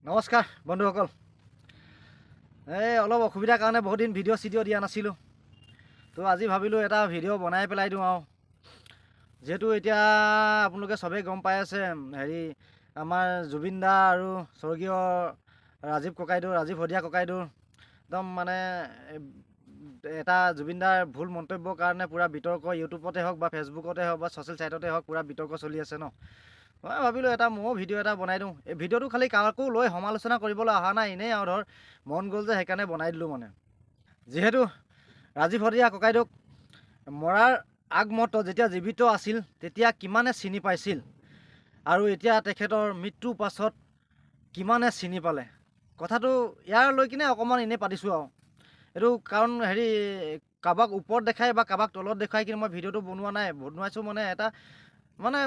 নমস্কাৰ বন্ধুসকল। অলপ অসুবিধাৰ কাৰণে বহুত দিন ভিডিঅ' চিডিঅ' দিয়া নাছিলোঁ, তো আজি ভাবিলোঁ এটা ভিডিঅ' বনাই পেলাই দিওঁ আৰু। যিহেতু এতিয়া আপোনালোকে চবেই গম পাই আছে, আমাৰ জুবিন দা আৰু স্বৰ্গীয় ৰাজীৱ শদিয়া ককাইদেউৰ একদম মানে এটা জুবিন দাৰ ভুল মন্তব্যৰ কাৰণে পূৰা বিতৰ্ক ইউটিউবতে হওক বা ফেচবুকতে হওক বা ছ'চিয়েল ছাইটতে হওক পূৰা বিতৰ্ক চলি আছে ন। মই ভাবিলোঁ ময়ো ভিডিঅ' এটা বনাই দিওঁ। এই ভিডিঅ'টো খালি কাকো লৈ সমালোচনা কৰিবলৈ অহা নাই, এনেই আৰু ধৰ মন গ'ল যে সেইকাৰণে বনাই দিলোঁ মানে। যিহেতু ৰাজীৱ শদিয়া ককাইদেউক মৰাৰ আগমুহূৰ্তত যেতিয়া জীৱিত আছিল তেতিয়া কিমানে চিনি পাইছিল আৰু এতিয়া তেখেতৰ মৃত্যুৰ পাছত কিমানে চিনি পালে, কথাটো ইয়াৰ লৈ কিনে অকণমান এনেই পাতিছোঁ আৰু। এইটো কাৰণ কাৰোবাক ওপৰত দেখাই বা কাৰোবাক তলত দেখাই কিনে মই ভিডিঅ'টো বনোৱাইছোঁ মানে এটা মানে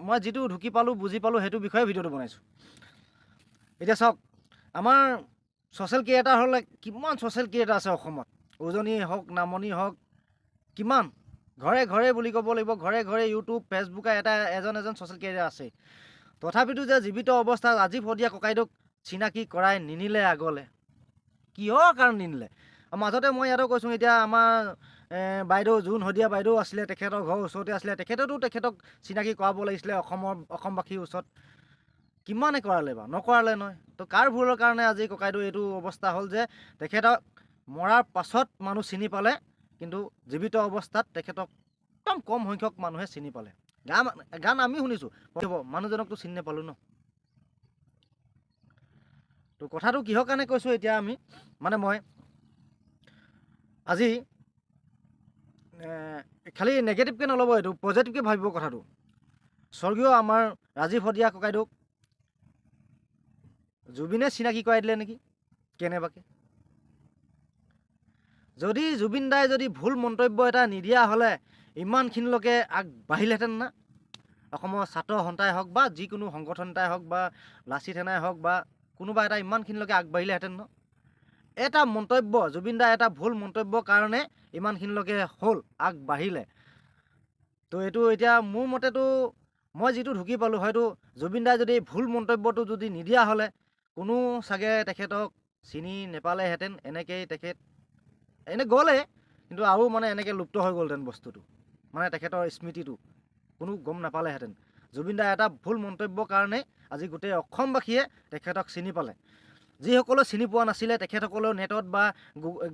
মই যিটো ঢুকি পালোঁ বুজি পালোঁ সেইটো বিষয়ে ভিডিঅ'টো বনাইছোঁ। এতিয়া চাওক, আমাৰ ছ'চিয়েল ক্ৰিয়েটাৰ হ'লে কিমান ছ'চিয়েল ক্ৰিয়েটাৰ আছে অসমত, উজনি হওক নামনি হওক, কিমান ঘৰে ঘৰে বুলি ক'ব লাগিব, ঘৰে ঘৰে ইউটিউব ফেচবুকে এজন ছ'চিয়েল ক্ৰিয়েটাৰ আছে। তথাপিতো যে জীৱিত অৱস্থাত ৰাজীৱ শদিয়া ককাইদেউক চিনাকি কৰাই নিনিলে আগলৈ, কিহৰ কাৰণে নিনিলে? মাজতে মই ইয়াতো কৈছোঁ, এতিয়া আমাৰ বাইদেউ জোন শদিয়া বাইদেউ আছিলে, তেখেতৰ ঘৰৰ ওচৰতে আছিলে, তেখেতক চিনাকি কৰাব লাগিছিলে অসমবাসীৰ ওচৰত। কিমানে কৰালে বাৰু, নকৰালে নহয়। তো কাৰ ভুলৰ কাৰণে আজি ককাইদেউ এইটো অৱস্থা হ'ল যে তেখেতক মৰাৰ পাছত মানুহ চিনি পালে, কিন্তু জীৱিত অৱস্থাত তেখেতক একদম কম সংখ্যক মানুহে চিনি পালে। গান আমি শুনিছোঁ, মানুহজনকতো চিনি নাপালোঁ ন। তো কথাটো কিহৰ কাৰণে কৈছোঁ, এতিয়া মই আজি খালি নেগেটিভকৈ নল'ব, এইটো পজিটিভকৈ ভাবিব কথাটো। স্বৰ্গীয় আমাৰ ৰাজীৱ শদিয়া ককাইদেউক জুবিনে চিনাকি কৰাই দিলে নেকি কেনেবাকৈ। যদি জুবিন দাই যদি ভুল মন্তব্য এটা নিদিয়া হ'লে ইমানখিনিলৈকে আগবাঢ়িলেহেঁতেন না। অসমৰ ছাত্ৰ সন্থাই হওক বা যিকোনো সংগঠন এটাই হওক বা লাচিত সেনাই হওক বা কোনোবা এটা ইমানখিনিলৈকে আগবাঢ়িলেহেঁতেন ন। এটা মন্তব্য, জুবিন দাৰ এটা ভুল মন্তব্যৰ কাৰণে ইমানখিনিলৈকে হ'ল, আগবাঢ়িলে। তো এইটো এতিয়া মোৰ মতেতো মই যিটো ঢুকি পালোঁ, হয়তো জুবিন দাই যদি ভুল মন্তব্যটো যদি নিদিয়া হ'লে কোনো চাগে তেখেতক চিনি নেপালেহেঁতেন। তেখেত এনে গ'লে, কিন্তু আৰু মানে এনেকৈ লুপ্ত হৈ গ'লহেঁতেন বস্তুটো, মানে তেখেতৰ স্মৃতিটো কোনো গম নাপালেহেঁতেন। জুবিন দাৰ এটা ভুল মন্তব্যৰ কাৰণে আজি গোটেই অসমবাসীয়ে তেখেতক চিনি পালে। যিসকলে চিনি পোৱা নাছিলে তেখেতসকলেও নেটত বা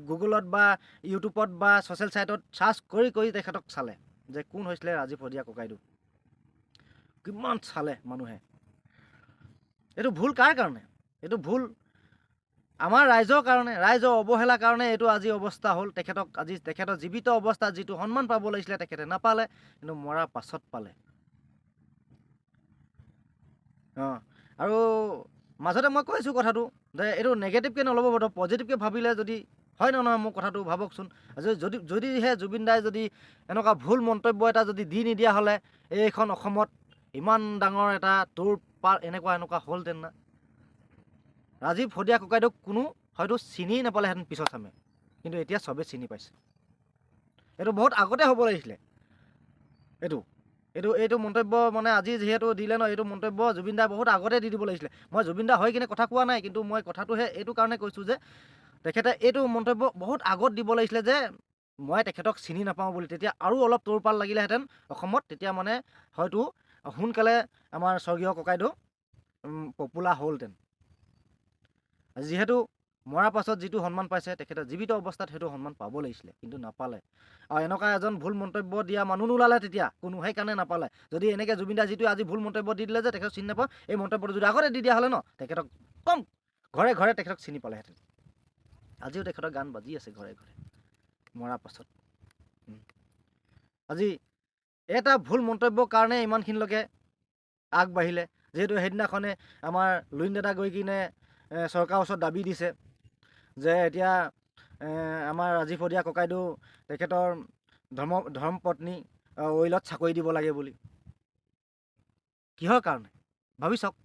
গুগলত বা ইউটিউবত বা ছ'চিয়েল ছাইটত চাৰ্চ কৰি তেখেতক চালে যে কোন হৈছিলে ৰাজীৱ শদিয়া ককাইদেউ। কিমান চালে মানুহে। এইটো ভুল কাৰ কাৰণে? এইটো ভুল আমাৰ ৰাইজৰ কাৰণে, ৰাইজৰ অৱহেলাৰ কাৰণে এইটো আজি অৱস্থা হ'ল। তেখেতৰ জীৱিত অৱস্থাত যিটো সন্মান পাব লাগিছিলে তেখেতে নাপালে, কিন্তু মৰাৰ পাছত পালে। আৰু মাজতে মই কৈছোঁ কথাটো যে এইটো নেগেটিভকৈ নল'ব, বাৰু পজিটিভকৈ ভাবিলে যদি হয় নহয় মোৰ কথাটো ভাবকচোন। যদিহে জুবিন দাই যদি এনেকুৱা ভুল মন্তব্য এটা যদি দি নিদিয়া হ'লে এইখন অসমত ইমান ডাঙৰ এটা এনেকুৱা হ'লহেঁতেন না। ৰাজীৱ শদিয়া ককাইদেউক কোনো হয়তো চিনি নাপালেহেঁতেন পিছৰ চামে, কিন্তু এতিয়া চবেই চিনি পাইছে। এইটো বহুত আগতে হ'ব লাগিছিলে। এইটো মন্তব্য মানে আজি যিহেতু দিলে ন, এইটো মন্তব্য জুবিন দাই বহুত আগতে দি দিব লাগিছিলে। মই জুবিন দা হৈ কিনে কথা কোৱা নাই, কিন্তু মই কথাটোহে এইটো কাৰণে কৈছোঁ যে তেখেতে এইটো মন্তব্য বহুত আগত দিব লাগিছিলে যে মই তেখেতক চিনি নাপাওঁ বুলি। তেতিয়া আৰু অলপ তোৰপাল লাগিলেহেঁতেন অসমত, তেতিয়া মানে হয়তো সোনকালে আমাৰ স্বৰ্গীয় ককাইদেউ পপুলাৰ হ'লহেঁতেন। যিহেতু মৰাৰ পাছত যিটো সন্মান পাইছে তেখেতে জীৱিত অৱস্থাত সেইটো সন্মান পাব লাগিছিলে, কিন্তু নাপালে। আৰু এনেকুৱা এজন ভুল মন্তব্য দিয়া মানুহ নোলালে তেতিয়া কোনো, সেইকাৰণে নাপালে। যদি এনেকৈ জুবিন দাই যিটো আজি ভুল মন্তব্য দি দিলে যে তেখেতক চিনি নাপাওঁ, এই মন্তব্যটো যদি আগতে দি দিয়া হ'লে ন, তেখেতক কম ঘৰে ঘৰে তেখেতক চিনি পালেহেঁতেন। আজিও তেখেতৰ গান বাজি আছে ঘৰে ঘৰে মৰাৰ পাছত। আজি এটা ভুল মন্তব্যৰ কাৰণে ইমানখিনিলৈকে আগবাঢ়িলে। যিহেতু সেইদিনাখনে আমাৰ লুইন দাদা গৈ কিনে চৰকাৰৰ ওচৰত দাবী দিছে যে এতিয়া আমাৰ ৰাজীৱ শদিয়া ককাইদেউ তেখেতৰ ধৰ্মপত্নী অইলত চাকৰি দিব লাগে বুলি। কিহৰ কাৰণে ভাবি চাওক।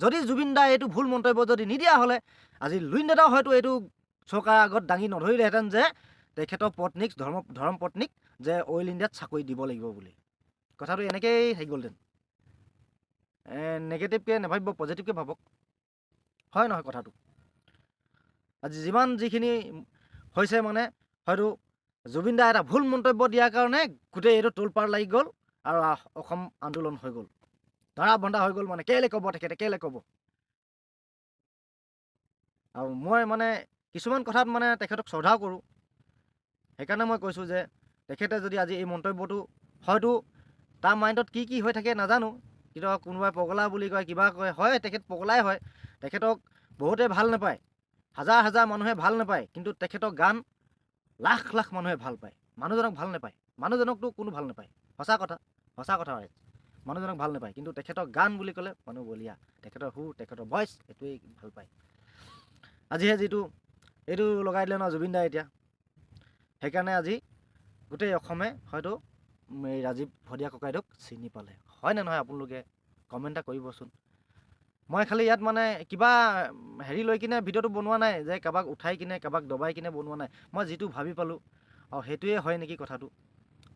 যদি জুবিন দাই এইটো ভুল মন্তব্য যদি নিদিয়া হ'লে আজি লুইন দাদাও হয়তো এইটো চৰকাৰৰ আগত দাঙি নধৰিলেহেঁতেন যে তেখেতৰ ধৰ্মপত্নীক যে অইল ইণ্ডিয়াত চাকৰি দিব লাগিব বুলি। কথাটো এনেকৈয়ে থাকি গ'লহেঁতেন। নেগেটিভকৈ নাভাবিব, পজিটিভকৈ ভাবক। হয় নহয় কথাটো? আজি যিখিনি হৈছে মানে হয়তো জুবিন দাই এটা ভুল মন্তব্য দিয়াৰ কাৰণে গোটেই এইটো তোলপাৰ লাগি গ'ল আৰু অসম আন্দোলন হৈ গ'ল, ধৰা বন্ধা হৈ গ'ল। মানে কেলে ক'ব তেখেতে, কেলে ক'ব? আৰু মই মানে কিছুমান কথাত মানে তেখেতক শ্ৰদ্ধাও কৰোঁ। সেইকাৰণে মই কৈছোঁ যে তেখেতে যদি আজি এই মন্তব্যটো, হয়তো তাৰ মাইণ্ডত কি হৈ থাকে নাজানো, কিন্তু কোনোবাই পগলা বুলি কয়, কিবা কয়, হয় তেখেত পগলাই হয়। তেখেতক বহুতে ভাল নাপায়, হাজাৰ মানুহে ভাল নাপায়, কিন্তু তেখেতক গান লাখ মানুহে ভাল পায়। মানুহজনক ভাল নাপায়, মানুহজনকতো কোনো ভাল নাপায়। সঁচা কথা হয়। মানুহজনক ভাল নাপায়, কিন্তু তেখেতক গান বুলি ক'লে মানুহ বলিয়া, তেখেতৰ সুৰ, তেখেতৰ ভইচ এইটোৱেই ভাল পায়। আজিহে এইটো লগাই দিলে ন জুবিন দাই এতিয়া, সেইকাৰণে আজি গোটেই অসমে হয়তো এই ৰাজীৱ ভদিয়া ককাইদেউক চিনি পালে। হয়নে নহয় আপোনালোকে কমেণ্ট এটা কৰিবচোন। মই খালি ইয়াত মানে কিবা হেৰি লৈ কিনে ভিডিঅ'টো বনোৱা নাই, যে কাৰোবাক উঠাই কিনে কাৰোবাক দবাই কিনে বনোৱা নাই। মই যিটো ভাবি পালোঁ আৰু সেইটোৱে হয় নেকি কথাটো,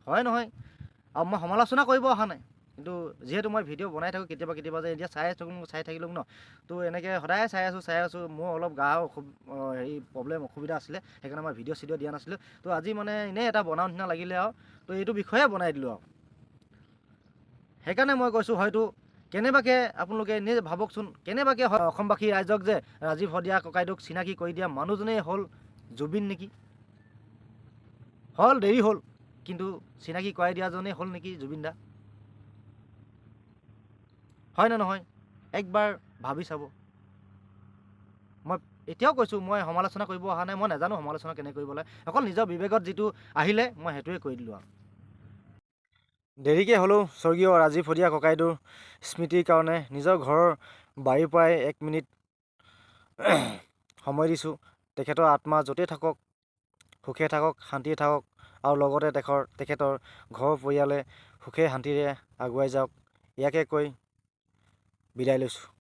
হয় নহয়। আৰু মই সমালোচনা কৰিব অহা নাই, কিন্তু যিহেতু মই ভিডিঅ' বনাই থাকোঁ কেতিয়াবা যে এতিয়া চাই থাকিলোঁ ন, তো এনেকৈ সদায় চাই আছোঁ। মোৰ অলপ গাৰ অসুবিধা আছিলে, সেইকাৰণে মই ভিডিঅ' দিয়া নাছিলোঁ। তো আজি মানে এনেই এটা বনাওঁ নিচিনা লাগিলে আৰু, তো এইটো বিষয়ে বনাই দিলোঁ আৰু। সেইকাৰণে মই কৈছোঁ হয়তো কেনেবাকৈ আপোনালোকে নিজে ভাবকচোন, কেনেবাকৈ হয় অসমবাসী ৰাইজক যে ৰাজীৱ ভদিয়া ককাইদেউক চিনাকি কৰি দিয়া মানুহজনেই হ'ল জুবিন নেকি? হ'ল, দেৰি হ'ল, কিন্তু চিনাকি কৰাই দিয়াজনেই হ'ল নেকি জুবিন দা? হয় নে নহয়? একবাৰ ভাবি চাব। মই এতিয়াও কৈছোঁ, মই সমালোচনা কৰিব অহা নাই, মই নাজানো সমালোচনা কেনেকৈ কৰিব লাগে। অকল নিজৰ বিবেকত যিটো আহিলে মই সেইটোৱে কৰি দিলোঁ আৰু। দেৰিকৈ হ'লেও স্বৰ্গীয় ৰাজীৱ ভদিয়া ককাইদেউৰ স্মৃতিৰ কাৰণে নিজৰ ঘৰৰ বাৰীৰ পৰাই 1 মিনিট সময় দিছোঁ। তেখেতৰ আত্মা য'তেই থাকক, সুখে থাকক, শান্তিয়ে থাকক, আৰু লগতে তেখেতৰ ঘৰৰ পৰিয়ালে সুখে শান্তিৰে আগুৱাই যাওক, ইয়াকে কৈ বিদায় লৈছোঁ।